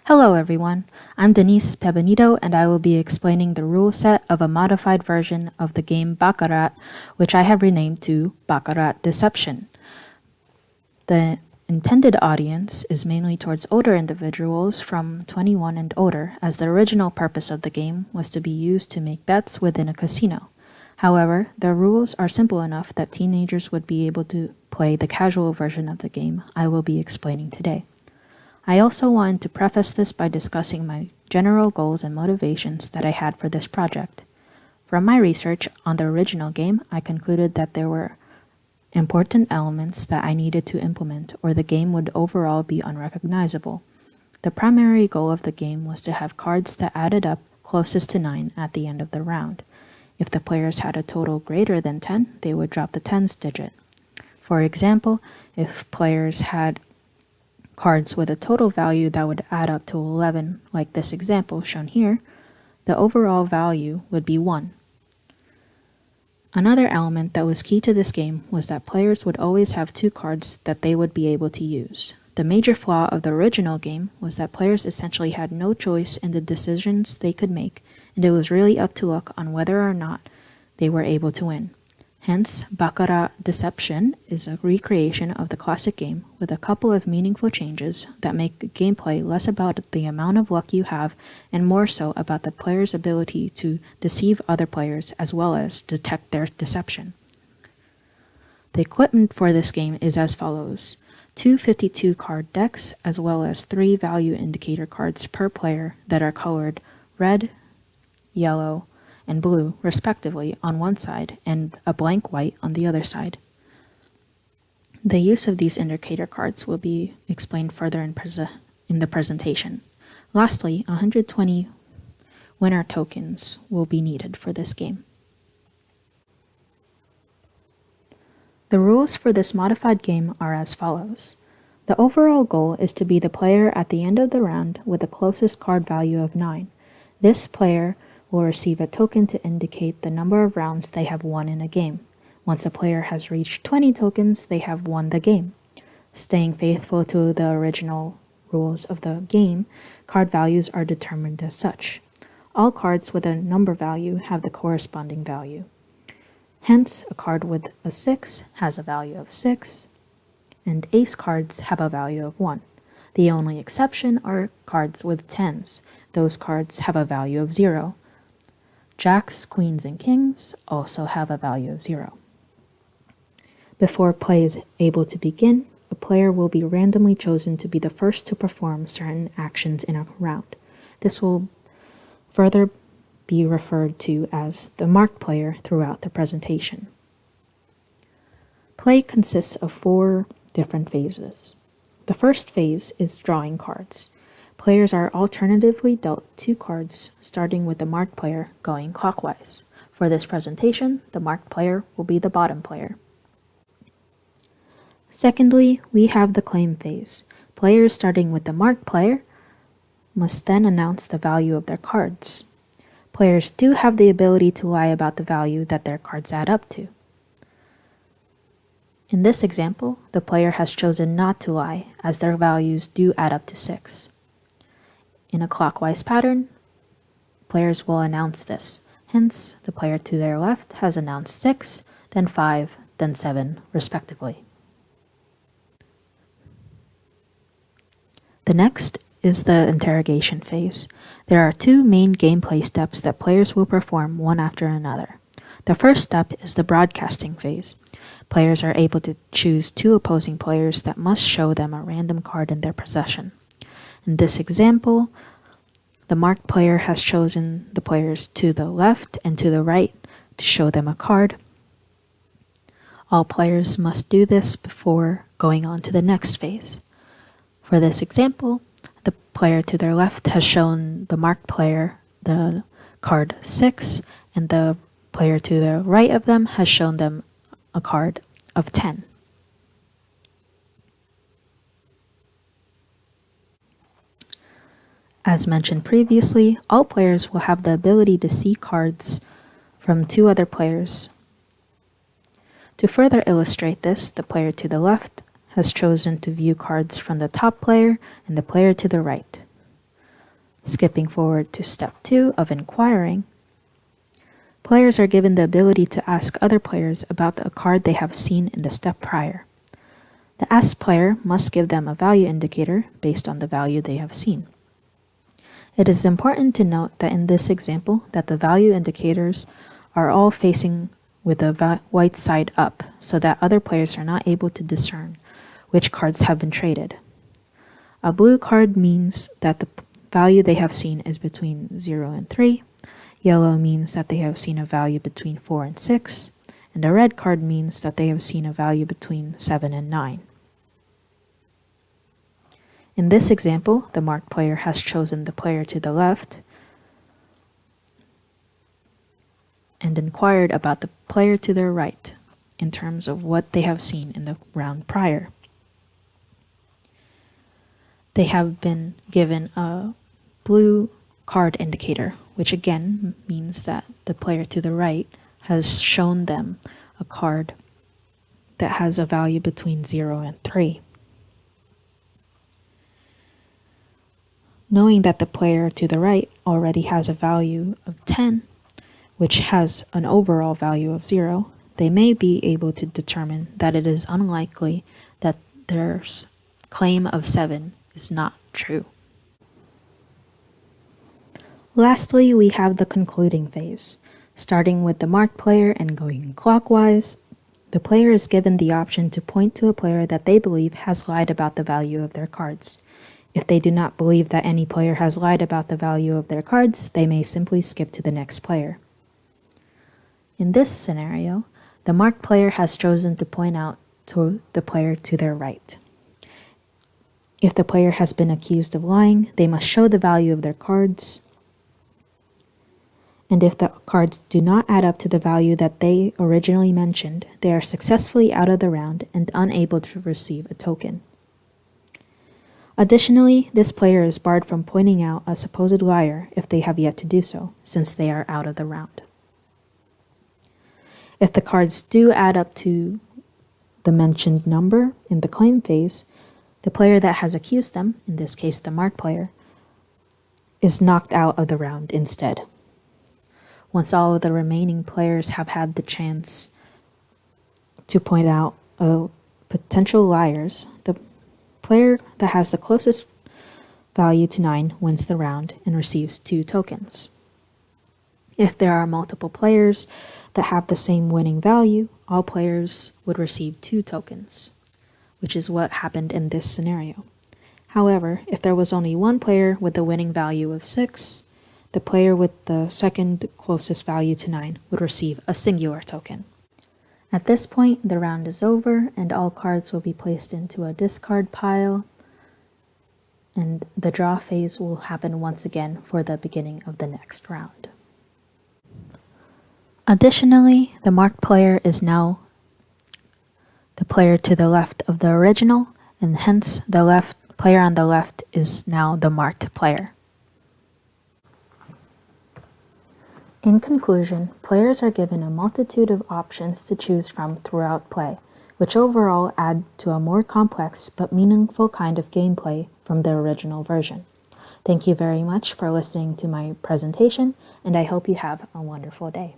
Hello everyone, I'm Danice Pe Benito and I will be explaining the rule set of a modified version of the game Baccarat, which I have renamed to Baccarat Deception. The intended audience is mainly towards older individuals from 21 and older, as the original purpose of the game was to be used to make bets within a casino. However, the rules are simple enough that teenagers would be able to play the casual version of the game I will be explaining today. I also wanted to preface this by discussing my general goals and motivations that I had for this project. From my research on the original game, I concluded that there were important elements that I needed to implement or the game would overall be unrecognizable. The primary goal of the game was to have cards that added up closest to 9 at the end of the round. If the players had a total greater than 10, they would drop the tens digit. For example, if players had cards with a total value that would add up to 11, like this example shown here, the overall value would be 1. Another element that was key to this game was that players would always have 2 cards that they would be able to use. The major flaw of the original game was that players essentially had no choice in the decisions they could make, and it was really up to luck on whether or not they were able to win. Hence, Baccarat Deception is a recreation of the classic game with a couple of meaningful changes that make gameplay less about the amount of luck you have and more so about the player's ability to deceive other players as well as detect their deception. The equipment for this game is as follows: 2 52 card decks as well as 3 value indicator cards per player that are colored red, yellow, and blue, respectively, on one side, and a blank white on the other side. The use of these indicator cards will be explained further in the presentation. Lastly, 120 winner tokens will be needed for this game. The rules for this modified game are as follows. The overall goal is to be the player at the end of the round with the closest card value of 9. This player will receive a token to indicate the number of rounds they have won in a game. Once a player has reached 20 tokens, they have won the game. Staying faithful to the original rules of the game, card values are determined as such. All cards with a number value have the corresponding value. Hence, a card with a 6 has a value of 6, and ace cards have a value of 1. The only exception are cards with 10s. Those cards have a value of 0. Jacks, queens, and kings also have a value of 0. Before play is able to begin, a player will be randomly chosen to be the first to perform certain actions in a round. This will further be referred to as the marked player throughout the presentation. Play consists of 4 different phases. The first phase is drawing cards. Players are alternatively dealt 2 cards, starting with the marked player going clockwise. For this presentation, the marked player will be the bottom player. Secondly, we have the claim phase. Players starting with the marked player must then announce the value of their cards. Players do have the ability to lie about the value that their cards add up to. In this example, the player has chosen not to lie, as their values do add up to 6. In a clockwise pattern, players will announce this. Hence, the player to their left has announced 6, then 5, then 7, respectively. The next is the interrogation phase. There are 2 main gameplay steps that players will perform one after another. The first step is the broadcasting phase. Players are able to choose 2 opposing players that must show them a random card in their possession. In this example, the marked player has chosen the players to the left and to the right to show them a card. All players must do this before going on to the next phase. For this example, the player to their left has shown the marked player the card 6, and the player to the right of them has shown them a card of 10. As mentioned previously, all players will have the ability to see cards from 2 other players. To further illustrate this, the player to the left has chosen to view cards from the top player and the player to the right. Skipping forward to step 2 of inquiring, players are given the ability to ask other players about the card they have seen in the step prior. The asked player must give them a value indicator based on the value they have seen. It is important to note that in this example that the value indicators are all facing with the white side up so that other players are not able to discern which cards have been traded. A blue card means that the value they have seen is between 0 and 3, yellow means that they have seen a value between 4 and 6, and a red card means that they have seen a value between 7 and 9. In this example, the marked player has chosen the player to the left and inquired about the player to their right in terms of what they have seen in the round prior. They have been given a blue card indicator, which again means that the player to the right has shown them a card that has a value between 0 and 3. Knowing that the player to the right already has a value of 10, which has an overall value of 0, they may be able to determine that it is unlikely that their claim of 7 is not true. Lastly, we have the concluding phase. Starting with the marked player and going clockwise, the player is given the option to point to a player that they believe has lied about the value of their cards. If they do not believe that any player has lied about the value of their cards, they may simply skip to the next player. In this scenario, the marked player has chosen to point out to the player to their right. If the player has been accused of lying, they must show the value of their cards. And if the cards do not add up to the value that they originally mentioned, they are successfully out of the round and unable to receive a token. Additionally, this player is barred from pointing out a supposed liar if they have yet to do so, since they are out of the round. If the cards do add up to the mentioned number in the claim phase, the player that has accused them, in this case the marked player, is knocked out of the round instead. Once all of the remaining players have had the chance to point out potential liars, the player that has the closest value to 9 wins the round and receives 2 tokens. If there are multiple players that have the same winning value, all players would receive 2 tokens, which is what happened in this scenario. However, if there was only one player with the winning value of 6, the player with the second closest value to 9 would receive a singular token. At this point, the round is over and all cards will be placed into a discard pile, and the draw phase will happen once again for the beginning of the next round. Additionally, the marked player is now the player to the left of the original, and hence the player on the left is now the marked player. In conclusion, players are given a multitude of options to choose from throughout play, which overall add to a more complex but meaningful kind of gameplay from the original version. Thank you very much for listening to my presentation, and I hope you have a wonderful day.